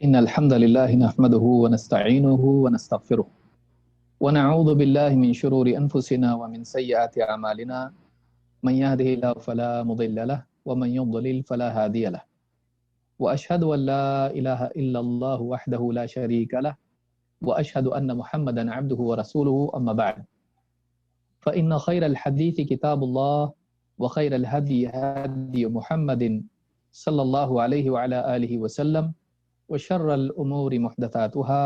إن الحمد لله نحمده ونستعينه ونستغفره ونعوذ بالله من شرور أنفسنا ومن سيئات أعمالنا من يهده الله فلا مضل له ومن يضلل فلا هادي له وأشهد أن لا إله إلا الله وحده لا شريك له وأشهد أن محمدا عبده ورسوله أما بعد فإن خير الحديث كتاب الله وخير الهدي هدي محمد صلى الله عليه وعلى آله وسلم وشر الأمور محدثاتها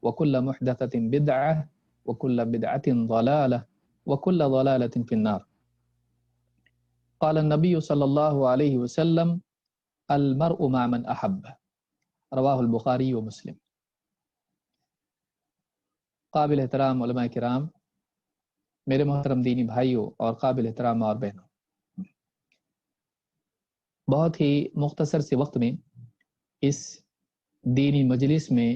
وكل محدثة بدعة وكل بدعة ضلالة وكل ضلالة في النار. قال النبي صلى الله عليه وسلم المرء مع من أحب رواہ البخاری و مسلم. قابل احترام علماء کرام، میرے محترم دینی بھائیوں اور قابل احترام اور بہنوں، بہت ہی مختصر سے وقت میں اس دینی مجلس میں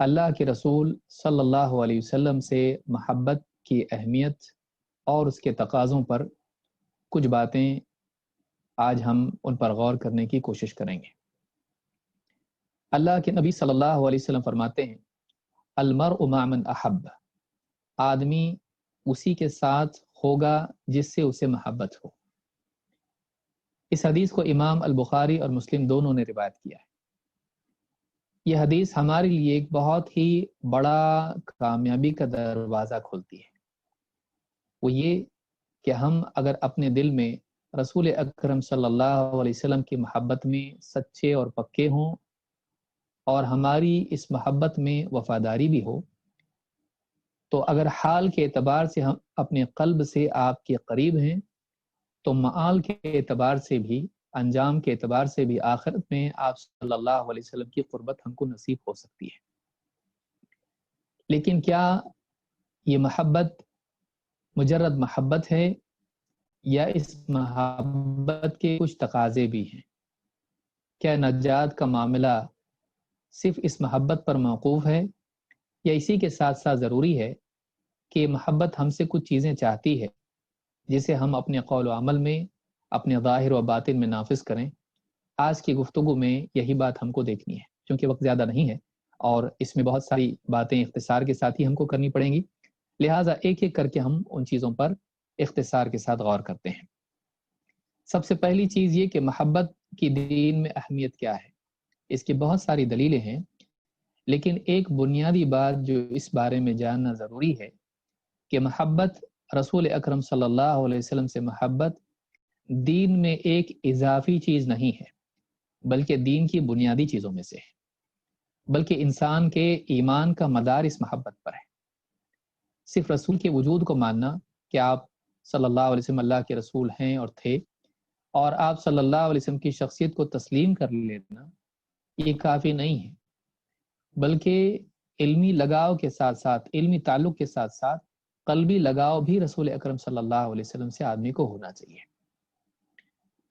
اللہ کے رسول صلی اللہ علیہ وسلم سے محبت کی اہمیت اور اس کے تقاضوں پر کچھ باتیں آج ہم ان پر غور کرنے کی کوشش کریں گے. اللہ کے نبی صلی اللہ علیہ وسلم فرماتے ہیں المرء مع من احب، آدمی اسی کے ساتھ ہوگا جس سے اسے محبت ہو. اس حدیث کو امام البخاری اور مسلم دونوں نے روایت کیا ہے. یہ حدیث ہمارے لیے ایک بہت ہی بڑا کامیابی کا دروازہ کھولتی ہے. وہ یہ کہ ہم اگر اپنے دل میں رسول اکرم صلی اللہ علیہ وسلم کی محبت میں سچے اور پکے ہوں اور ہماری اس محبت میں وفاداری بھی ہو، تو اگر حال کے اعتبار سے ہم اپنے قلب سے آپ کے قریب ہیں تو معال کے اعتبار سے بھی، انجام کے اعتبار سے بھی آخرت میں آپ صلی اللہ علیہ وسلم کی قربت ہم کو نصیب ہو سکتی ہے. لیکن کیا یہ محبت مجرد محبت ہے یا اس محبت کے کچھ تقاضے بھی ہیں؟ کیا نجات کا معاملہ صرف اس محبت پر موقوف ہے یا اسی کے ساتھ ساتھ ضروری ہے کہ محبت ہم سے کچھ چیزیں چاہتی ہے جسے ہم اپنے قول و عمل میں، اپنے ظاہر و باطن میں نافذ کریں؟ آج کی گفتگو میں یہی بات ہم کو دیکھنی ہے. چونکہ وقت زیادہ نہیں ہے اور اس میں بہت ساری باتیں اختصار کے ساتھ ہی ہم کو کرنی پڑیں گی، لہٰذا ایک ایک کر کے ہم ان چیزوں پر اختصار کے ساتھ غور کرتے ہیں. سب سے پہلی چیز یہ کہ محبت کی دین میں اہمیت کیا ہے. اس کی بہت ساری دلیلیں ہیں، لیکن ایک بنیادی بات جو اس بارے میں جاننا ضروری ہے کہ محبت، رسول اکرم صلی اللہ علیہ وسلم سے محبت دین میں ایک اضافی چیز نہیں ہے، بلکہ دین کی بنیادی چیزوں میں سے ہے. بلکہ انسان کے ایمان کا مدار اس محبت پر ہے. صرف رسول کے وجود کو ماننا کہ آپ صلی اللہ علیہ وسلم اللہ کے رسول ہیں اور تھے، اور آپ صلی اللہ علیہ وسلم کی شخصیت کو تسلیم کر لینا، یہ کافی نہیں ہے. بلکہ علمی لگاؤ کے ساتھ ساتھ، علمی تعلق کے ساتھ ساتھ قلبی لگاؤ بھی رسول اکرم صلی اللہ علیہ وسلم سے آدمی کو ہونا چاہیے.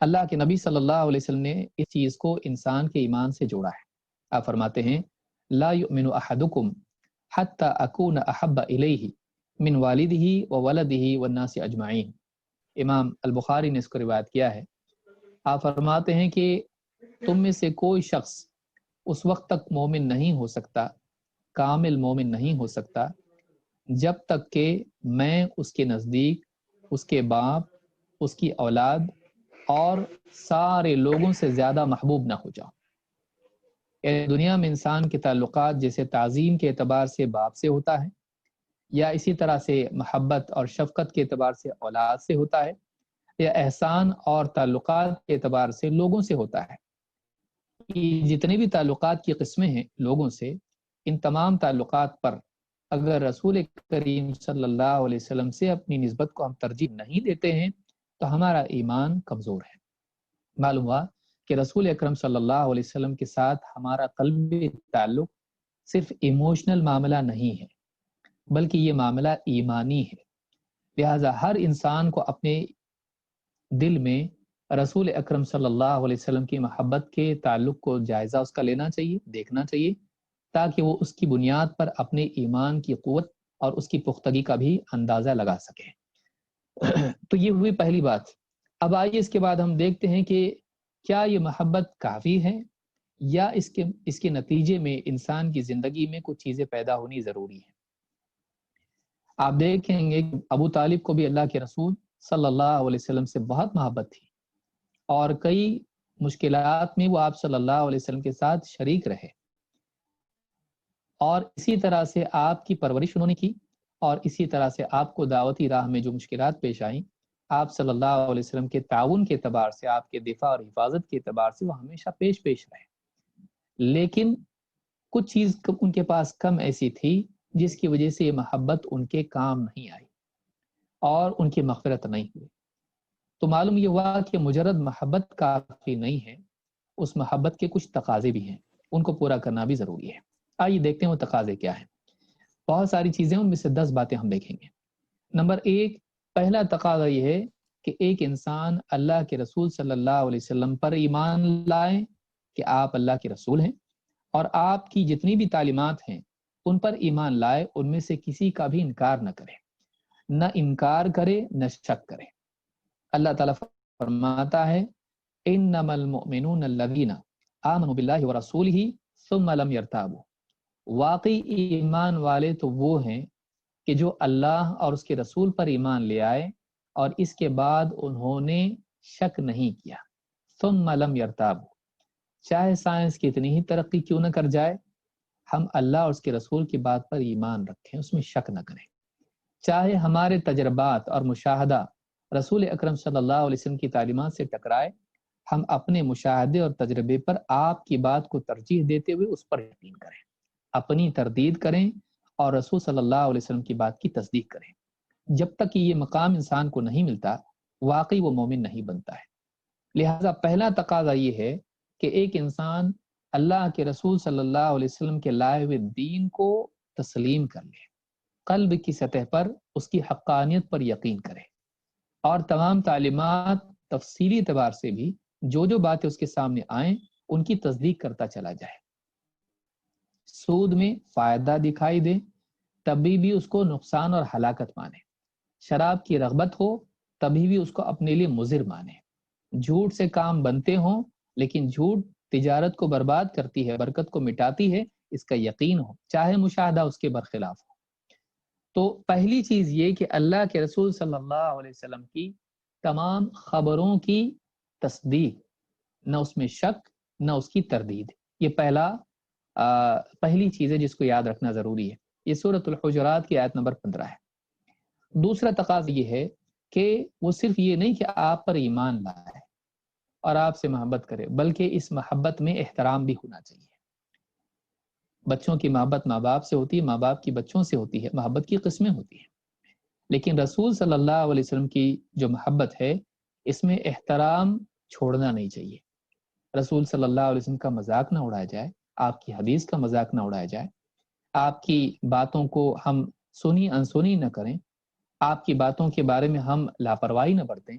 اللہ کے نبی صلی اللہ علیہ وسلم نے اس چیز کو انسان کے ایمان سے جوڑا ہے. آپ فرماتے ہیں لا یؤمن احدکم حتی اکون احب الیہ من والدہ وولدہ والناس اجمعین. امام البخاری نے اس کو روایت کیا ہے. آپ فرماتے ہیں کہ تم میں سے کوئی شخص اس وقت تک مومن نہیں ہو سکتا، کامل مومن نہیں ہو سکتا، جب تک کہ میں اس کے نزدیک، اس کے باپ، اس کی اولاد اور سارے لوگوں سے زیادہ محبوب نہ ہو جاؤں. دنیا میں انسان کے تعلقات جیسے تعظیم کے اعتبار سے باپ سے ہوتا ہے، یا اسی طرح سے محبت اور شفقت کے اعتبار سے اولاد سے ہوتا ہے، یا احسان اور تعلقات کے اعتبار سے لوگوں سے ہوتا ہے. یہ جتنے بھی تعلقات کی قسمیں ہیں لوگوں سے، ان تمام تعلقات پر اگر رسول کریم صلی اللہ علیہ وسلم سے اپنی نسبت کو ہم ترجیح نہیں دیتے ہیں تو ہمارا ایمان کمزور ہے. معلوم ہوا کہ رسول اکرم صلی اللہ علیہ وسلم کے ساتھ ہمارا قلبی تعلق صرف ایموشنل معاملہ نہیں ہے، بلکہ یہ معاملہ ایمانی ہے. لہٰذا ہر انسان کو اپنے دل میں رسول اکرم صلی اللہ علیہ وسلم کی محبت کے تعلق کو جائزہ اس کا لینا چاہیے، دیکھنا چاہیے، تاکہ وہ اس کی بنیاد پر اپنے ایمان کی قوت اور اس کی پختگی کا بھی اندازہ لگا سکے. تو یہ ہوئی پہلی بات. اب آئیے اس کے بعد ہم دیکھتے ہیں کہ کیا یہ محبت کافی ہے یا اس کے نتیجے میں انسان کی زندگی میں کچھ چیزیں پیدا ہونی ضروری ہیں۔ آپ دیکھیں گے کہ ابو طالب کو بھی اللہ کے رسول صلی اللہ علیہ وسلم سے بہت محبت تھی، اور کئی مشکلات میں وہ آپ صلی اللہ علیہ وسلم کے ساتھ شریک رہے، اور اسی طرح سے آپ کی پرورش انہوں نے کی، اور اسی طرح سے آپ کو دعوتی راہ میں جو مشکلات پیش آئیں، آپ صلی اللہ علیہ وسلم کے تعاون کے اعتبار سے، آپ کے دفاع اور حفاظت کے اعتبار سے وہ ہمیشہ پیش رہے۔ لیکن کچھ چیز ان کے پاس کم ایسی تھی جس کی وجہ سے یہ محبت ان کے کام نہیں آئی اور ان کی مغفرت نہیں ہوئی۔ تو معلوم یہ ہوا کہ مجرد محبت کافی نہیں ہے، اس محبت کے کچھ تقاضے بھی ہیں، ان کو پورا کرنا بھی ضروری ہے۔ آئیے دیکھتے ہیں وہ تقاضے کیا ہیں۔ بہت ساری چیزیں، ان میں سے 10 باتیں ہم دیکھیں گے۔ نمبر 1، پہلا تقاضا یہ ہے کہ ایک انسان اللہ کے رسول صلی اللہ علیہ وسلم پر ایمان لائے کہ آپ اللہ کے رسول ہیں، اور آپ کی جتنی بھی تعلیمات ہیں ان پر ایمان لائے، ان میں سے کسی کا بھی انکار نہ کرے، نہ انکار کرے نہ شک کرے۔ اللہ تعالیٰ فرماتا ہے انما المؤمنون الذین آمنوا باللہ ورسولہ ثم لم یرتابوا۔ واقعی ایمان والے تو وہ ہیں کہ جو اللہ اور اس کے رسول پر ایمان لے آئے اور اس کے بعد انہوں نے شک نہیں کیا۔ ثم لم یرتابوا، چاہے سائنس کتنی ہی ترقی کیوں نہ کر جائے، ہم اللہ اور اس کے رسول کی بات پر ایمان رکھیں، اس میں شک نہ کریں۔ چاہے ہمارے تجربات اور مشاہدہ رسول اکرم صلی اللہ علیہ وسلم کی تعلیمات سے ٹکرائے، ہم اپنے مشاہدے اور تجربے پر آپ کی بات کو ترجیح دیتے ہوئے اس پر یقین کریں، اپنی تردید کریں اور رسول صلی اللہ علیہ وسلم کی بات کی تصدیق کریں۔ جب تک کہ یہ مقام انسان کو نہیں ملتا، واقعی وہ مومن نہیں بنتا ہے۔ لہٰذا پہلا تقاضا یہ ہے کہ ایک انسان اللہ کے رسول صلی اللہ علیہ وسلم کے لائے ہوئے دین کو تسلیم کر لے، قلب کی سطح پر اس کی حقانیت پر یقین کرے، اور تمام تعلیمات تفصیلی اعتبار سے بھی جو باتیں اس کے سامنے آئیں ان کی تصدیق کرتا چلا جائے۔ سود میں فائدہ دکھائی دے تبھی بھی اس کو نقصان اور ہلاکت مانے، شراب کی رغبت ہو تبھی بھی اس کو اپنے لیے مضر مانے، جھوٹ سے کام بنتے ہوں لیکن جھوٹ تجارت کو برباد کرتی ہے، برکت کو مٹاتی ہے، اس کا یقین ہو، چاہے مشاہدہ اس کے برخلاف ہو۔ تو پہلی چیز یہ کہ اللہ کے رسول صلی اللہ علیہ وسلم کی تمام خبروں کی تصدیق، نہ اس میں شک نہ اس کی تردید، یہ پہلی چیز ہے جس کو یاد رکھنا ضروری ہے۔ یہ سورۃ الحجرات کی آیت نمبر 15 ہے۔ دوسرا تقاضا یہ ہے کہ وہ صرف یہ نہیں کہ آپ پر ایمان لائے اور آپ سے محبت کرے، بلکہ اس محبت میں احترام بھی ہونا چاہیے۔ بچوں کی محبت ماں باپ سے ہوتی ہے، ماں باپ کی بچوں سے ہوتی ہے، محبت کی قسمیں ہوتی ہیں، لیکن رسول صلی اللہ علیہ وسلم کی جو محبت ہے اس میں احترام چھوڑنا نہیں چاہیے۔ رسول صلی اللہ علیہ وسلم کا مذاق نہ اڑایا جائے، آپ کی حدیث کا مذاق نہ اڑایا جائے، آپ کی باتوں کو ہم سنی انسنی نہ کریں، آپ کی باتوں کے بارے میں ہم لاپرواہی نہ برتیں۔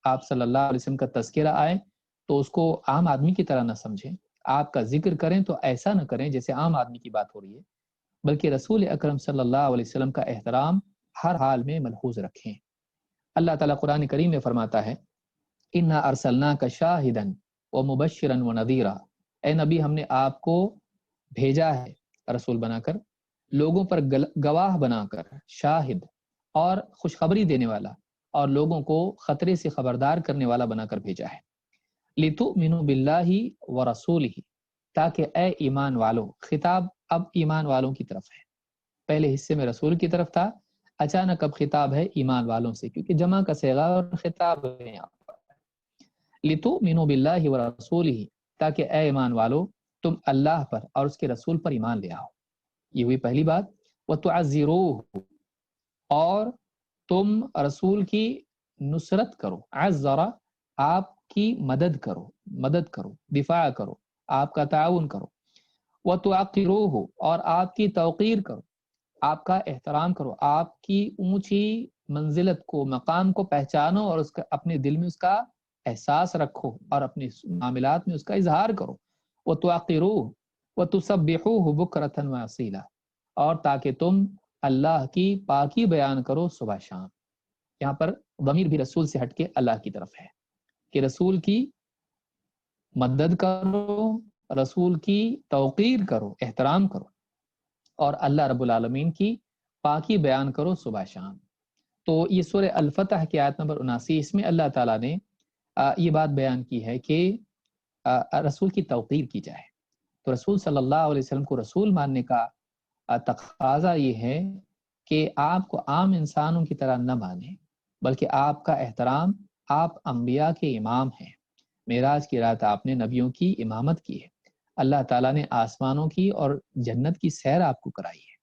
آپ صلی اللہ علیہ وسلم کا تذکرہ آئے تو اس کو عام آدمی کی طرح نہ سمجھیں، آپ کا ذکر کریں تو ایسا نہ کریں جیسے عام آدمی کی بات ہو رہی ہے، بلکہ رسول اکرم صلی اللہ علیہ وسلم کا احترام ہر حال میں ملحوظ رکھیں۔ اللہ تعالیٰ قرآن کریم میں فرماتا ہے اِنَّا أَرْسَلْنَاكَ شَاهِدًا وَمُبَشِّرًا وَنَذِيرًا، اے نبی ہم نے آپ کو بھیجا ہے رسول بنا کر، لوگوں پر گواہ بنا کر، شاہد اور خوشخبری دینے والا، اور لوگوں کو خطرے سے خبردار کرنے والا بنا کر بھیجا ہے۔ لِتُؤْمِنُوا بِاللَّهِ وَرَسُولِهِ، تاکہ اے ایمان والو، خطاب اب ایمان والوں کی طرف ہے، پہلے حصے میں رسول کی طرف تھا، اچانک اب خطاب ہے ایمان والوں سے، کیونکہ جمع کا صیغہ اور خطاب ہے یہاں پر۔ لِتُؤْمِنُوا بِاللَّهِ وَرَسُولِهِ، تاکہ اے ایمان والو تم اللہ پر اور اس کے رسول پر ایمان لے آؤ۔ یہ ہوئی پہلی بات۔ وَتُعَزِّرُوهُ، اور تم رسول کی نصرت کرو، عزرا آپ کی مدد کرو، دفاع کرو، آپ کا تعاون کرو۔ وَتُعَقِّرُوهُ، اور آپ کی توقیر کرو، آپ کا احترام کرو، آپ کی اونچی منزلت کو، مقام کو پہچانو اور اس کا اپنے دل میں اس کا احساس رکھو اور اپنے معاملات میں اس کا اظہار کرو۔ وَتُعَقِّرُوهُ وَتُسَبِّحُوهُ بُكْرَةً وَأَصِيلًا، اور تاکہ تم اللہ کی پاکی بیان کرو صبح شام۔ یہاں پر ضمیر بھی رسول سے ہٹ کے اللہ کی طرف ہے کہ رسول کی مدد کرو، رسول کی توقیر کرو، احترام کرو، اور اللہ رب العالمین کی پاکی بیان کرو صبح شام۔ تو یہ سورہ الفتح کی آیت نمبر 79، اس میں اللہ تعالیٰ نے یہ بات بیان کی ہے کہ رسول کی توقیر کی جائے۔ تو رسول صلی اللہ علیہ وسلم کو رسول ماننے کا تقاضا یہ ہے کہ آپ کو عام انسانوں کی طرح نہ مانیں، بلکہ آپ کا احترام، آپ انبیاء کے امام ہیں۔ معراج کی رات آپ نے نبیوں کی امامت کی ہے، اللہ تعالیٰ نے آسمانوں کی اور جنت کی سیر آپ کو کرائی ہے،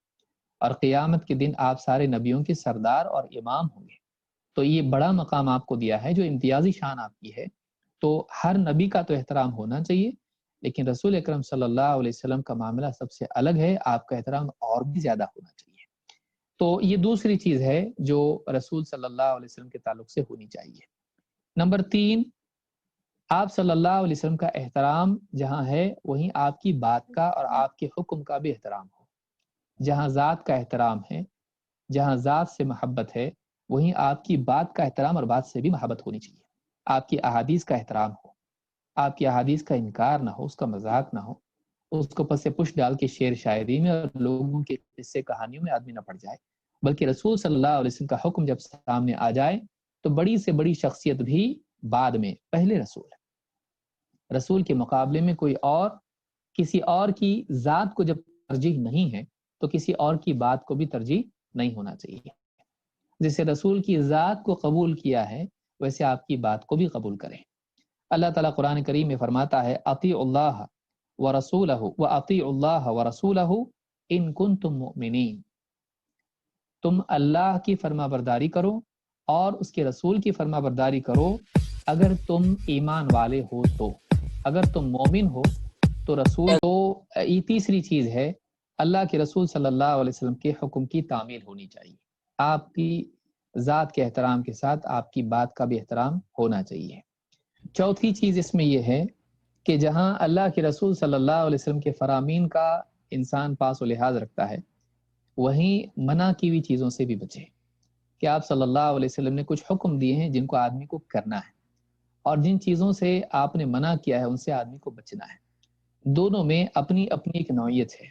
اور قیامت کے دن آپ سارے نبیوں کے سردار اور امام ہوں گے۔ تو یہ بڑا مقام آپ کو دیا ہے، جو امتیازی شان آپ کی ہے۔ تو ہر نبی کا تو احترام ہونا چاہیے، لیکن رسول اکرم صلی اللہ علیہ وسلم کا معاملہ سب سے الگ ہے، آپ کا احترام اور بھی زیادہ ہونا چاہیے۔ تو یہ دوسری چیز ہے جو رسول صلی اللہ علیہ وسلم کے تعلق سے ہونی چاہیے۔ نمبر 3، آپ صلی اللہ علیہ وسلم کا احترام جہاں ہے، وہیں آپ کی بات کا اور آپ کے حکم کا بھی احترام ہو۔ جہاں ذات کا احترام ہے، جہاں ذات سے محبت ہے، وہیں آپ کی بات کا احترام اور بات سے بھی محبت ہونی چاہیے۔ آپ کی احادیث کا احترام ہو، آپ کی احادیث کا انکار نہ ہو، اس کا مذاق نہ ہو، اس کو پس پش ڈال کے شعر شاعری میں اور لوگوں کے قصے کہانیوں میں آدمی نہ پڑ جائے، بلکہ رسول صلی اللہ علیہ وسلم کا حکم جب سامنے آ جائے تو بڑی سے بڑی شخصیت بھی بعد میں، پہلے رسول ہے۔ رسول کے مقابلے میں کوئی اور کسی اور کی ذات کو جب ترجیح نہیں ہے تو کسی اور کی بات کو بھی ترجیح نہیں ہونا چاہیے۔ جیسے رسول کی ذات کو قبول کیا ہے، ویسے آپ کی بات کو بھی قبول کریں۔ اللہ تعالیٰ قرآن کریم میں فرماتا ہے اطیعوا اللہ ورسولہ واطیعوا اللہ ورسولہ ان کنتم مؤمنین، تم اللہ کی فرما برداری کرو اور اس کے رسول کی فرما برداری کرو اگر تم ایمان والے ہو تو، اگر تم مومن ہو تو رسول۔ تو یہ تیسری چیز ہے، اللہ کے رسول صلی اللہ علیہ وسلم کے حکم کی تعمیل ہونی چاہیے۔ آپ کی ذات کے احترام کے ساتھ آپ کی بات کا بھی احترام ہونا چاہیے۔ چوتھی چیز اس میں یہ ہے کہ جہاں اللہ کے رسول صلی اللہ علیہ وسلم کے فرامین کا انسان پاس و لحاظ رکھتا ہے، وہیں منع کی ہوئی چیزوں سے بھی بچے۔ کہ آپ صلی اللہ علیہ وسلم نے کچھ حکم دیے ہیں جن کو آدمی کو کرنا ہے، اور جن چیزوں سے آپ نے منع کیا ہے ان سے آدمی کو بچنا ہے۔ دونوں میں اپنی اپنی ایک نوعیت ہے،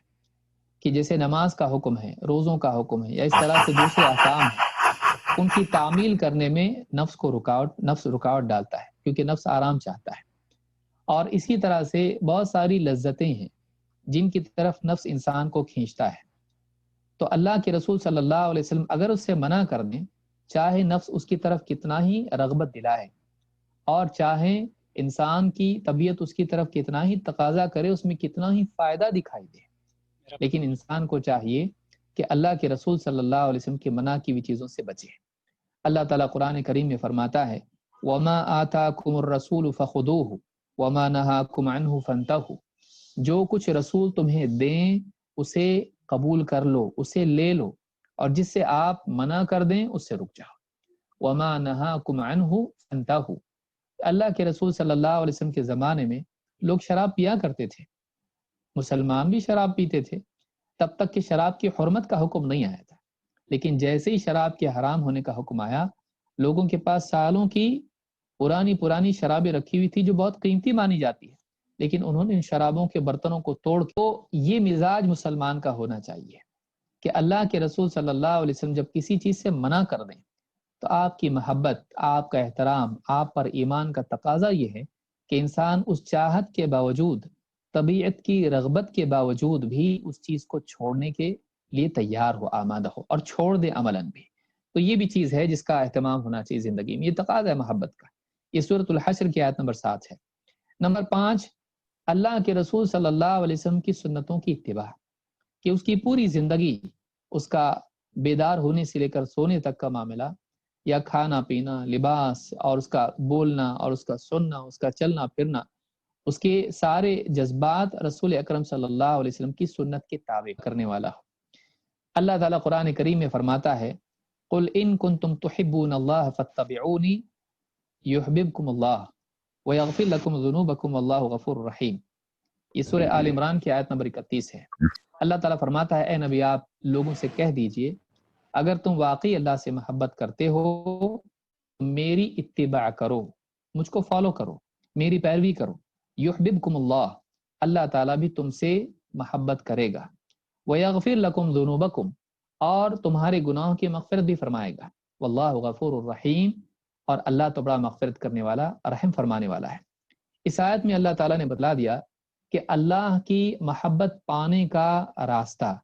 کہ جیسے نماز کا حکم ہے، روزوں کا حکم ہے، یا اس طرح سے دوسرے احکام ہیں، ان کی تعمیل کرنے میں نفس رکاوٹ ڈالتا ہے، کیونکہ نفس آرام چاہتا ہے۔ اور اسی طرح سے بہت ساری لذتیں ہیں جن کی طرف نفس انسان کو کھینچتا ہے، تو اللہ کے رسول صلی اللہ علیہ وسلم اگر اس سے منع کر دیں، چاہے نفس اس کی طرف کتنا ہی رغبت دلائے اور چاہے انسان کی طبیعت اس کی طرف کتنا ہی تقاضا کرے، اس میں کتنا ہی فائدہ دکھائی دے، لیکن انسان کو چاہیے کہ اللہ کے رسول صلی اللہ علیہ وسلم کی منع کی ہوئی چیزوں سے بچے۔ اللہ تعالیٰ قرآن کریم میں فرماتا ہے وَمَا آتَاكُمُ الرَّسُولُ فَخُذُوهُ وَمَا نَهَاكُمْ عَنْهُ فَانْتَهُوا، جو کچھ رسول تمہیں دیں اسے قبول کر لو، اسے لے لو، اور جس سے آپ منع کر دیں اس سے رک جاؤ۔ وَمَا نَهَاكُمْ عَنْهُ فَانْتَهُوا، اللہ کے رسول صلی اللہ علیہ وسلم کے زمانے میں لوگ شراب پیا کرتے تھے، مسلمان بھی شراب پیتے تھے، تب تک کہ شراب کی حرمت کا حکم نہیں آیا تھا، لیکن جیسے ہی شراب کے حرام ہونے کا حکم آیا، لوگوں کے پاس سالوں کی پرانی شرابیں رکھی ہوئی تھی جو بہت قیمتی مانی جاتی ہے، لیکن انہوں نے ان شرابوں کے برتنوں کو توڑ کے، تو یہ مزاج مسلمان کا ہونا چاہیے کہ اللہ کے رسول صلی اللہ علیہ وسلم جب کسی چیز سے منع کر دیں تو آپ کی محبت، آپ کا احترام، آپ پر ایمان کا تقاضا یہ ہے کہ انسان اس چاہت کے باوجود، طبیعت کی رغبت کے باوجود بھی اس چیز کو چھوڑنے کے لیے تیار ہو، آمادہ ہو، اور چھوڑ دے عملاً بھی۔ تو یہ بھی چیز ہے جس کا اہتمام ہونا چاہیے زندگی میں، یہ تقاضا ہے محبت کا۔ یہ سورۃ الحشر کی آیت نمبر 7 ہے۔ نمبر 5، اللہ کے رسول صلی اللہ علیہ وسلم کی سنتوں کی اتباع، کہ اس کی پوری زندگی، اس کا بیدار ہونے سے لے کر سونے تک کا معاملہ، یا کھانا پینا، لباس، اور اس کا بولنا اور اس کا سننا، اس کا چلنا پھرنا، اس کے سارے جذبات رسول اکرم صلی اللہ علیہ وسلم کی سنت کے تابع کرنے والا ہو۔ اللہ تعالیٰ قرآن کریم میں فرماتا ہے قُلْ إِن كُنتُمْ تُحِبُّونَ اللَّهَ فَاتَّبِعُونِي يُحْبِبْكُمُ اللَّهُ وَيَغْفِرْ لَكُمْ ذُنُوبَكُمْ وَاللَّهُ غَفُورٌ رَحِيمٌ۔ یہ سورہ آل عمران کی آیت نمبر 31 ہے۔ اللہ تعالیٰ فرماتا ہے اے نبی، آپ لوگوں سے کہہ دیجئے اگر تم واقعی اللہ سے محبت کرتے ہو، میری اتباع کرو، مجھ کو فالو کرو، میری پیروی کرو، یحببکم اللہ، اللہ تعالیٰ بھی تم سے محبت کرے گا۔ وَيَغْفِرْ لَكُمْ ذُنُوبَكُمْ، اور تمہارے گناہوں کی مغفرت بھی فرمائے گا۔ واللہ غفور الرحیم، اور اللہ تو بڑا مغفرت کرنے والا، رحم فرمانے والا ہے۔ اس آیت میں اللہ تعالیٰ نے بتلا دیا کہ اللہ کی محبت پانے کا راستہ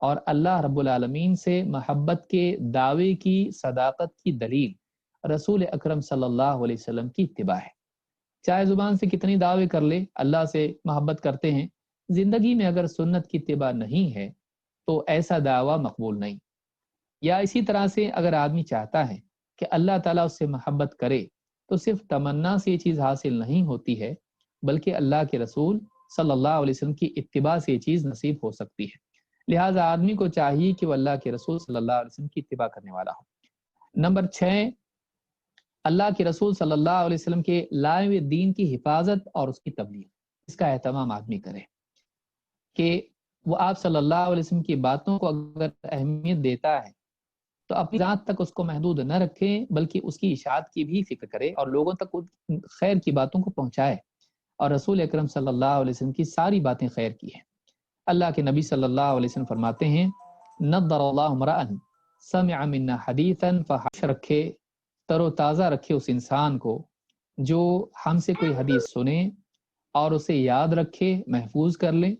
اور اللہ رب العالمین سے محبت کے دعوے کی صداقت کی دلیل رسول اکرم صلی اللہ علیہ وسلم کی اتباع ہے۔ چاہے زبان سے کتنی دعوے کر لے اللہ سے محبت کرتے ہیں، زندگی میں اگر سنت کی اتباع نہیں ہے تو ایسا دعویٰ مقبول نہیں۔ یا اسی طرح سے اگر آدمی چاہتا ہے کہ اللہ تعالیٰ اس سے محبت کرے تو صرف تمنا سے یہ چیز حاصل نہیں ہوتی ہے، بلکہ اللہ کے رسول صلی اللہ علیہ وسلم کی اتباع سے یہ چیز نصیب ہو سکتی ہے۔ لہٰذا آدمی کو چاہیے کہ وہ اللہ کے رسول صلی اللہ علیہ وسلم کی اتباع کرنے والا ہو۔ نمبر 6، اللہ کے رسول صلی اللہ علیہ وسلم کے لائے ہوئے دین کی حفاظت اور اس کی تبلیغ، اس کا اہتمام آدمی کرے کہ وہ آپ صلی اللہ علیہ وسلم کی باتوں کو اگر اہمیت دیتا ہے تو اپنی ذات تک اس کو محدود نہ رکھے، بلکہ اس کی اشاعت کی بھی فکر کرے اور لوگوں تک خیر کی باتوں کو پہنچائے۔ اور رسول اکرم صلی اللہ علیہ وسلم کی ساری باتیں خیر کی ہیں۔ اللہ کے نبی صلی اللہ علیہ وسلم فرماتے ہیں، نضر اللہ امرأ سمع منا حدیثا فحش، رکھے تر و تازہ رکھے اس انسان کو جو ہم سے کوئی حدیث سنے اور اسے یاد رکھے، محفوظ کر لے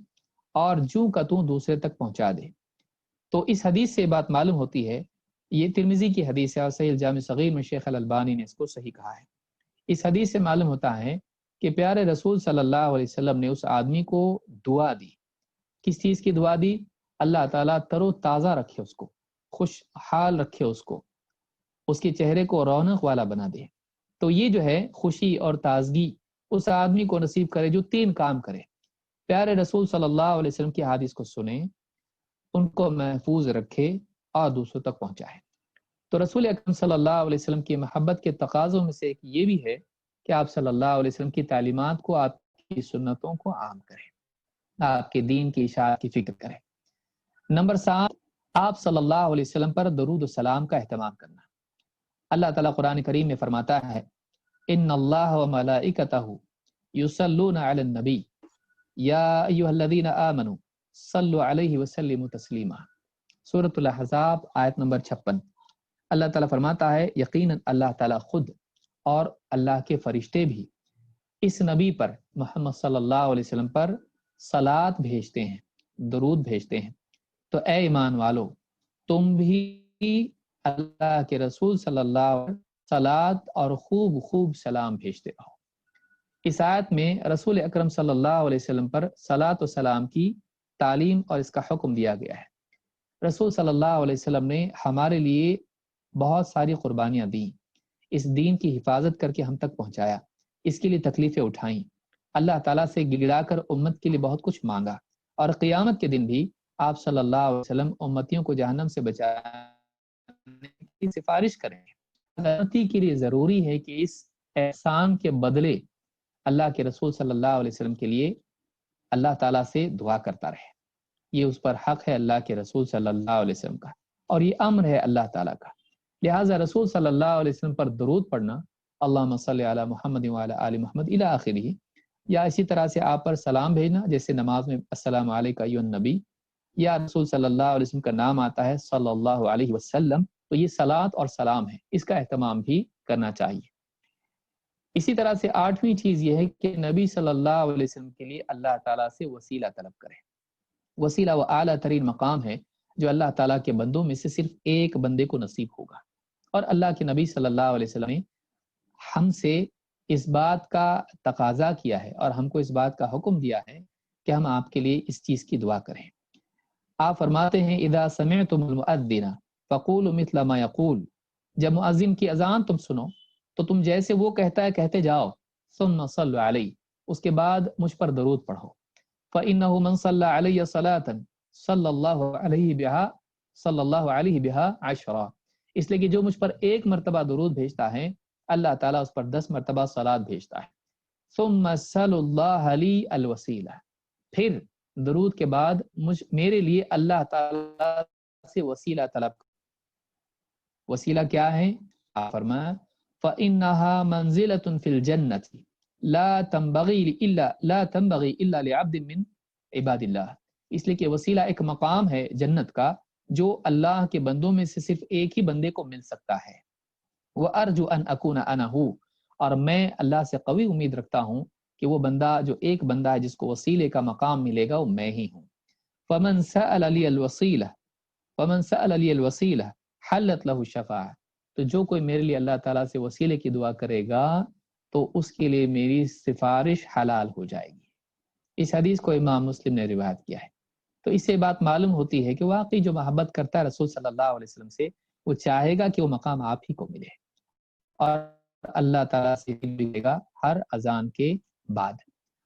اور جوں کا توں دوسرے تک پہنچا دے۔ تو اس حدیث سے بات معلوم ہوتی ہے، یہ ترمذی کی حدیث ہے اور صحیح الجامع صغیر میں شیخ الالبانی نے اس کو صحیح کہا ہے۔ اس حدیث سے معلوم ہوتا ہے کہ پیارے رسول صلی اللہ علیہ وسلم نے اس آدمی کو دعا دی۔ کس چیز کی دعا دی؟ اللہ تعالیٰ تر و تازہ رکھے اس کو، خوشحال رکھے اس کو، اس کے چہرے کو رونق والا بنا دے۔ تو یہ جو ہے خوشی اور تازگی اس آدمی کو نصیب کرے جو 3 کام کرے۔ پیارے رسول صلی اللہ علیہ وسلم کی حدیث کو سنیں، ان کو محفوظ رکھے اور دوسروں تک پہنچائے۔ تو رسول اکرم صلی اللہ علیہ وسلم کی محبت کے تقاضوں میں سے ایک یہ بھی ہے کہ آپ صلی اللہ علیہ وسلم کی تعلیمات کو، آپ کی سنتوں کو عام کریں، آپ کے دین کی اشاعت کی فکر کریں۔ نمبر 7، آپ صلی اللہ علیہ وسلم پر درود و سلام کا اہتمام کرنا۔ اللہ تعالیٰ قرآن کریم میں فرماتا ہے، ان اللہ و ملائکتہ یصلون علی النبی یا ایھا الذین آمنوا صلوا علیہ وسلموا تسلیما۔ سورۃ الاحزاب آیت نمبر 56۔ اللہ تعالیٰ فرماتا ہے، یقیناً اللہ تعالیٰ خود اور اللہ کے فرشتے بھی اس نبی پر، محمد صلی اللہ علیہ وسلم پر صلات بھیجتے ہیں، درود بھیجتے ہیں۔ تو اے ایمان والو، تم بھی اللہ کے رسول صلی اللہ علیہ وسلم صلات اور خوب خوب سلام بھیجتے رہو۔ اس آیت میں رسول اکرم صلی اللہ علیہ وسلم پر صلات و سلام کی تعلیم اور اس کا حکم دیا گیا ہے۔ رسول صلی اللہ علیہ وسلم نے ہمارے لیے بہت ساری قربانیاں دیں، اس دین کی حفاظت کر کے ہم تک پہنچایا، اس کے لیے تکلیفیں اٹھائیں، اللہ تعالیٰ سے گڑا کر امت کے لیے بہت کچھ مانگا، اور قیامت کے دن بھی آپ صلی اللہ علیہ وسلم امتیوں کو جہنم سے بچانے کی سفارش کریں۔ امتی کے لیے ضروری ہے کہ اس احسان کے بدلے اللہ کے رسول صلی اللہ علیہ وسلم کے لیے اللہ تعالیٰ سے دعا کرتا رہے۔ یہ اس پر حق ہے اللہ کے رسول صلی اللہ علیہ وسلم کا، اور یہ امر ہے اللہ تعالیٰ کا۔ لہٰذا رسول صلی اللہ علیہ وسلم پر درود پڑھنا، اللہم صلی علی محمد وعلی آل محمد الی آخرہ، یا اسی طرح سے آپ پر سلام بھیجنا، جیسے نماز میں السلام علیکم ایھا النبی، یا رسول صلی اللہ علیہ وسلم کا نام آتا ہے صلی اللہ علیہ وسلم، تو یہ صلات اور سلام ہے، اس کا اہتمام بھی کرنا چاہیے۔ اسی طرح سے 8ویں چیز یہ ہے کہ نبی صلی اللہ علیہ وسلم کے لیے اللہ تعالیٰ سے وسیلہ طلب کریں۔ وسیلہ وہ اعلیٰ ترین مقام ہے جو اللہ تعالیٰ کے بندوں میں سے صرف ایک بندے کو نصیب ہوگا، اور اللہ کے نبی صلی اللہ علیہ وسلم نے ہم سے اس بات کا تقاضا کیا ہے اور ہم کو اس بات کا حکم دیا ہے کہ ہم آپ کے لیے اس چیز کی دعا کریں۔ آپ فرماتے ہیں، اذا سمعتم المؤذن فقولوا مثل ما يقول، جب مؤذن کی اذان تم سنو تو تم جیسے وہ کہتا ہے کہتے جاؤ، ثم صلوا علی، اس کے بعد مجھ پر درود پڑھو، فإنه من صلى علی صلاة صلی اللہ علیہ بہا عشرا، اس لیے کہ جو مجھ پر ایک مرتبہ درود بھیجتا ہے اللہ تعالیٰ اس پر 10 مرتبہ صلات بھیجتا ہے۔ ثم صلوا اللہ لی الوسیلہ، پھر درود کے بعد میرے لیے اللہ تعالیٰ سے وسیلہ طلب۔ وسیلہ کیا ہے؟ آپ فرمائیں، فإنها منزلة فی الجنة، لا تنبغی الا لعبد من عباد اللہ، اس لیے کہ وسیلہ ایک مقام ہے جنت کا جو اللہ کے بندوں میں سے صرف ایک ہی بندے کو مل سکتا ہے۔ وَأَرْجُ أَنْ أَكُونَ أَنَا هُوَ، اور میں اللہ سے قوی امید رکھتا ہوں کہ وہ بندہ جو ایک بندہ ہے جس کو وسیلے کا مقام ملے گا وہ میں ہی ہوں۔ فَمَنْ سَأَلَ لِيَ الْوَسِيلَةَ فَمَنْ سَأَلَ لِيَ الْوَسِيلَةَ حَلَّتْ لَهُ الشَّفَاعَةُ، تو جو کوئی میرے لیے اللہ تعالیٰ سے وسیلے کی دعا کرے گا تو اس کے لیے میری سفارش حلال ہو جائے گی۔ اس حدیث کو امام مسلم نے روایت کیا ہے۔ تو اس سے بات معلوم ہوتی ہے کہ واقعی جو محبت کرتا ہے رسول صلی اللہ علیہ وسلم سے، وہ چاہے گا کہ وہ مقام آپ ہی کو ملے، اور اللہ تعالیٰ سے ملے گا ہر اذان کے بعد،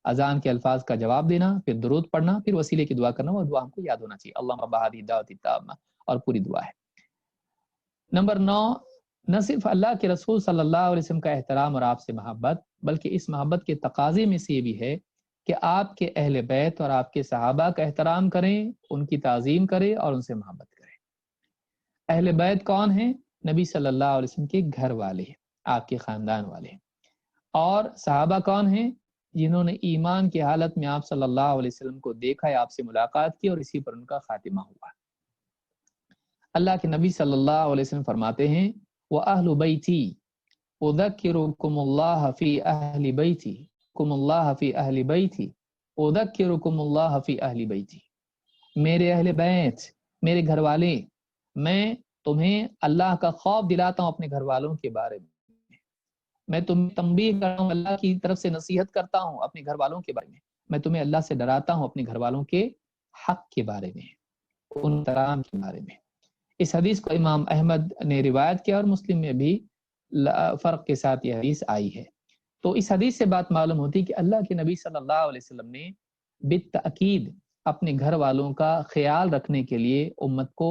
اذان کے الفاظ کا جواب دینا، پھر درود پڑھنا، پھر وسیلے کی دعا کرنا۔ وہ دعا ہم کو یاد ہونا چاہیے، اللہم رب ہذہ الدعوۃ التامہ، اور پوری دعا ہے۔ نمبر 9، نہ صرف اللہ کے رسول صلی اللہ علیہ وسلم کا احترام اور آپ سے محبت، بلکہ اس محبت کے تقاضے میں سے یہ بھی ہے کہ آپ کے اہل بیت اور آپ کے صحابہ کا احترام کریں، ان کی تعظیم کریں اور ان سے محبت کریں۔ اہل بیت کون ہیں؟ نبی صلی اللہ علیہ وسلم کے گھر والے، آپ کے خاندان والے۔ اور صحابہ کون ہیں؟ جنہوں نے ایمان کی حالت میں آپ صلی اللہ علیہ وسلم کو دیکھا ہے، آپ سے ملاقات کی، اور اسی پر ان کا خاتمہ ہوا۔ اللہ کے نبی صلی اللہ علیہ وسلم فرماتے ہیں وَأَهْلُ بَيْتِي أُذَكِّرُكُمُ اللَّهَ فِي أَهْلِ بَيْتِي كُمُ اللَّهَ فِي أَهْلِ بَيْتِي أُذَكِّرُكُمُ اللَّهَ فِي أَهْلِ بَيْتِي، میرے اہل بیت، میرے گھر والے، میں تمہیں اللہ کا خوف دلاتا ہوں اپنے گھر والوں کے بارے میں، میں تمہیں تنبیہ کرتا ہوں، اللہ کی طرف سے نصیحت کرتا ہوں اپنے گھر والوں کے بارے میں، میں تمہیں اللہ سے ڈراتا ہوں اپنے گھر والوں کے حق کے بارے میں، ان احترام کے بارے میں۔ اس حدیث کو امام احمد نے روایت کیا اور مسلم میں بھی فرق کے ساتھ یہ حدیث آئی ہے۔ تو اس حدیث سے بات معلوم ہوتی کہ اللہ کے نبی صلی اللہ علیہ وسلم نے بالتأکید اپنے گھر والوں کا خیال رکھنے کے لیے امت کو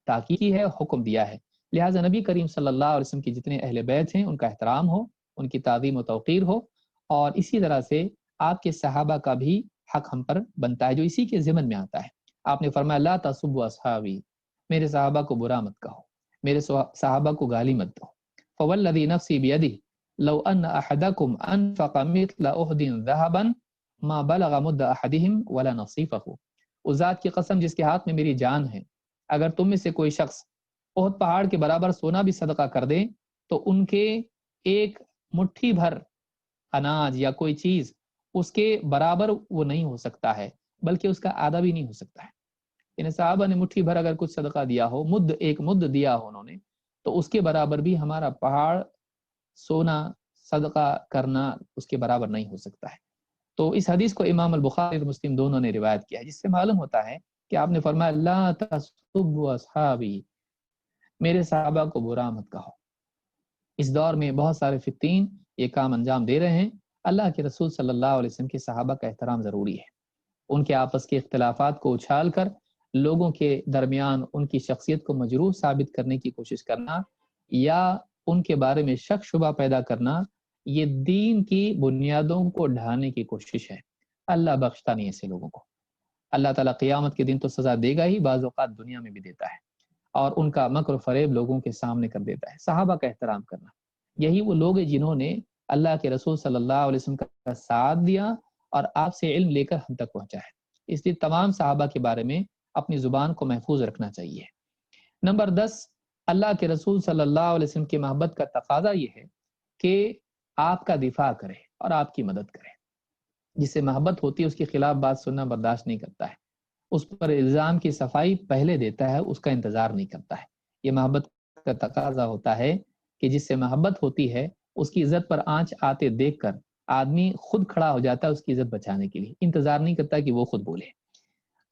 تاکید کی ہے، حکم دیا ہے۔ لہٰذا نبی کریم صلی اللہ علیہ وسلم کے جتنے اہل بیت ہیں ان کا احترام ہو، ان کی تعظیم و توقیر ہو، اور اسی طرح سے آپ کے صحابہ کا بھی حق ہم پر بنتا ہے جو اسی کے ضمن میں آتا ہے۔ آپ نے فرمایا لا تسبوا اصحابی، میرے صحابہ کو برا مت کہو، میرے صحابہ کو گالی مت دو۔ فوالذی نفسی بیدہ لو ان احدکم انفق مثل احد ذهبا ما بلغ مد احدہم ولا نصیفہ، اس ذات کی قسم جس کے ہاتھ میں میری جان ہے، اگر تم میں سے کوئی شخص احد پہاڑ کے برابر سونا بھی صدقہ کر دے تو ان کے ایک مٹھی بھر اناج یا کوئی چیز اس کے برابر وہ نہیں ہو سکتا ہے، بلکہ اس کا آدھا بھی نہیں ہو سکتا ہے۔ یعنی صحابہ نے مٹھی بھر اگر کچھ صدقہ دیا ہو، ایک مد دیا ہو انہوں نے، تو اس کے برابر بھی ہمارا پہاڑ سونا صدقہ کرنا اس کے برابر نہیں ہو سکتا ہے۔ تو اس حدیث کو امام البخاری اور مسلم دونوں نے روایت کیا ہے، جس سے معلوم ہوتا ہے کہ آپ نے فرمایا لا تسبوا اصحابی، میرے صحابہ کو برا مت کہو۔ اس دور میں بہت سارے فتین یہ کام انجام دے رہے ہیں۔ اللہ کے رسول صلی اللہ علیہ وسلم کے صحابہ کا احترام ضروری ہے۔ ان کے آپس کے اختلافات کو اچھال کر لوگوں کے درمیان ان کی شخصیت کو مجروح ثابت کرنے کی کوشش کرنا یا ان کے بارے میں شک شبہ پیدا کرنا، یہ دین کی بنیادوں کو ڈھانے کی کوشش ہے۔ اللہ بخشتا نہیں ایسے لوگوں کو۔ اللہ تعالیٰ قیامت کے دن تو سزا دے گا ہی، بعض اوقات دنیا میں بھی دیتا ہے، اور ان کا مکر و فریب لوگوں کے سامنے کر دیتا ہے۔ صحابہ کا احترام کرنا، یہی وہ لوگ ہیں جنہوں نے اللہ کے رسول صلی اللہ علیہ وسلم کا ساتھ دیا اور آپ سے علم لے کر ہم تک پہنچا ہے۔ اس لیے تمام صحابہ کے بارے میں اپنی زبان کو محفوظ رکھنا چاہیے۔ نمبر 10، اللہ کے رسول صلی اللہ علیہ وسلم کی محبت کا تقاضا یہ ہے کہ آپ کا دفاع کرے اور آپ کی مدد کرے۔ جس سے محبت ہوتی ہے اس کے خلاف بات سننا برداشت نہیں کرتا ہے، اس پر الزام کی صفائی پہلے دیتا ہے، اس کا انتظار نہیں کرتا ہے۔ یہ محبت کا تقاضا ہوتا ہے کہ جس سے محبت ہوتی ہے اس کی عزت پر آنچ آتے دیکھ کر آدمی خود کھڑا ہو جاتا ہے اس کی عزت بچانے کے لیے، انتظار نہیں کرتا کہ وہ خود بولے۔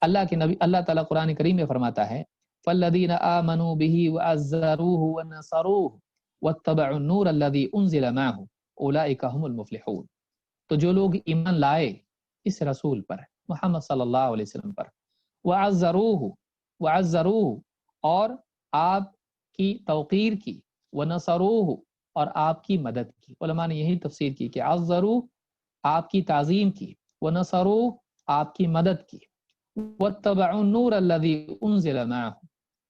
اللہ کے نبی اللہ تعالیٰ قرآن کریم میں فرماتا ہے فَالَّذِينَ آمَنُوا بِهِ وَعَزَّرُوهُ وَنَصَرُوهُ وَاتَّبَعُوا النُّورَ الَّذِي أُنزِلَ مَعَهُ أُولَٰئِكَ هُمُ الْمُفْلِحُونَ، تو جو لوگ ایمان لائے اس رسول پر، محمد صلی اللہ علیہ وسلم پر، وَعَزَّرُوهُ اور آپ کی توقیر کی، وَنَصَرُوهُ اور آپ کی مدد کی۔ علماء نے یہی تفسیر کی کہ عَزَّرُوا آپ کی تعظیم کی، وَنَصَرُوا آپ کی مدد کی، وَاتَّبَعُوا النُّورَ الَّذِي أُنزِلَ مَعَهُ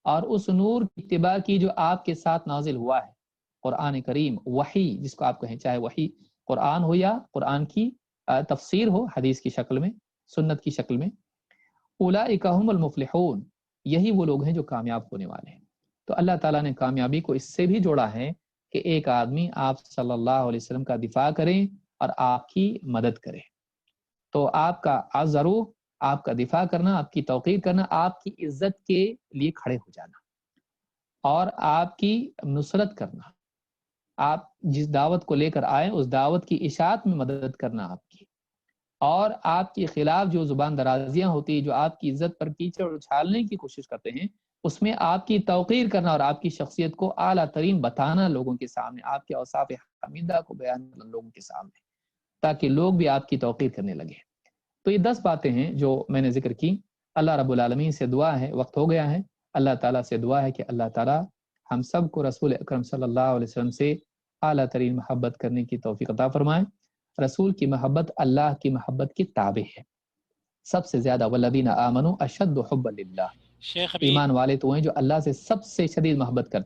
اور اس نور کی اتباع کی جو آپ کے ساتھ نازل ہوا ہے، قرآن کریم، وحی جس کو آپ کہیں، چاہے وحی قرآن ہو یا قرآن کی تفسیر ہو حدیث کی شکل میں، سنت کی شکل میں، اولئک هم المفلحون، یہی وہ لوگ ہیں جو کامیاب ہونے والے ہیں۔ تو اللہ تعالیٰ نے کامیابی کو اس سے بھی جوڑا ہے کہ ایک آدمی آپ صلی اللہ علیہ وسلم کا دفاع کریں اور آپ کی مدد کرے۔ تو آپ کا ضرور آپ کا دفاع کرنا، آپ کی توقیر کرنا، آپ کی عزت کے لیے کھڑے ہو جانا اور آپ کی نصرت کرنا، آپ جس دعوت کو لے کر آئے اس دعوت کی اشاعت میں مدد کرنا آپ کی، اور آپ کے خلاف جو زبان درازیاں ہوتی جو آپ کی عزت پر کیچڑ اچھالنے کی کوشش کرتے ہیں، اس میں آپ کی توقیر کرنا اور آپ کی شخصیت کو اعلیٰ ترین بتانا لوگوں کے سامنے، آپ کے اوصاف حمیدہ کو بیان کرنا لوگوں کے سامنے، تاکہ لوگ بھی آپ کی توقیر کرنے لگے۔ تو یہ 10 باتیں ہیں جو میں نے ذکر کی۔ اللہ رب العالمین سے دعا ہے، وقت ہو گیا ہے، اللہ تعالیٰ سے دعا ہے کہ اللہ تعالیٰ ہم سب کو رسول اکرم صلی اللہ علیہ وسلم سے اعلیٰ ترین محبت کرنے کی توفیق عطا فرمائے۔ رسول کی محبت اللہ کی محبت کی تابع ہے۔ سب سے زیادہ والذین آمنوا اشد حبا للہ، شیخ ابھی ایمان والے تو ہیں جو اللہ سے سب سے شدید محبت کرتے ہیں۔